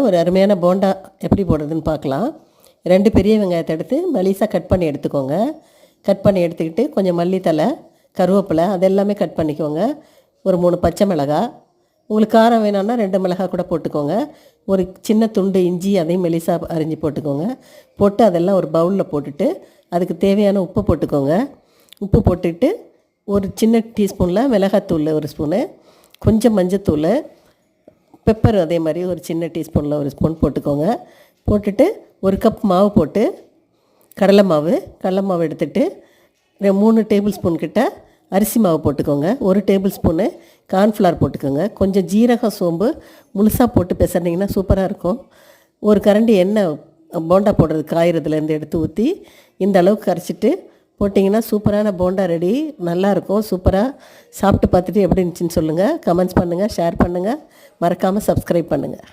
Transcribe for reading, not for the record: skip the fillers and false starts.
ஒரு அருமையான போண்டா எப்படி போடுறதுன்னு பார்க்கலாம். 2 பெரிய வெங்காயத்தை எடுத்து மெலிசாக கட் பண்ணி எடுத்துக்கோங்க. கட் பண்ணி எடுத்துக்கிட்டு கொஞ்சம் மல்லித்தழை, கருவேப்பிலை அதெல்லாமே கட் பண்ணிக்கோங்க. ஒரு 3 பச்சை மிளகாய், உங்களுக்கு காரம் வேணும்னா 2 மிளகாய் கூட போட்டுக்கோங்க. ஒரு சின்ன துண்டு இஞ்சி அதையும் மெலிசாக அரிஞ்சு போட்டுக்கோங்க. போட்டு அதெல்லாம் ஒரு பவுலில் போட்டுட்டு அதுக்கு தேவையான உப்பு போட்டுக்கோங்க. உப்பு போட்டுட்டு ஒரு சின்ன டீஸ்பூனில் மிளகாத்தூள் 1 ஸ்பூனு, கொஞ்சம் மஞ்சத்தூள், பெப்பர் அதே மாதிரி ஒரு சின்ன டீஸ்பூனில் 1 ஸ்பூன் போட்டுக்கோங்க. போட்டுட்டு 1 கப் மாவு போட்டு கடலை மாவு எடுத்துகிட்டு 3 டேபிள் ஸ்பூன் கிட்ட அரிசி மாவு போட்டுக்கோங்க. 1 டேபிள் ஸ்பூனு கார்ன்ஃப்ளவர் போட்டுக்கோங்க. கொஞ்சம் ஜீரகம், சோம்பு முழுசாக போட்டு பிசைஞ்சிங்கன்னா சூப்பராக இருக்கும். ஒரு கரண்டி எண்ணெய் போண்டா போடுறது காய்கிறதுலேருந்து எடுத்து ஊற்றி இந்த அளவுக்கு கரைச்சிட்டு போட்டிங்கன்னா சூப்பரான போண்டா ரெடி. நல்லாயிருக்கும். சூப்பராக சாப்பிட்டு பார்த்துட்டு எப்படி இருந்துச்சுன்னு சொல்லுங்கள். கமெண்ட்ஸ் பண்ணுங்கள், ஷேர் பண்ணுங்கள், மறக்காமல் சப்ஸ்கிரைப் பண்ணுங்கள்.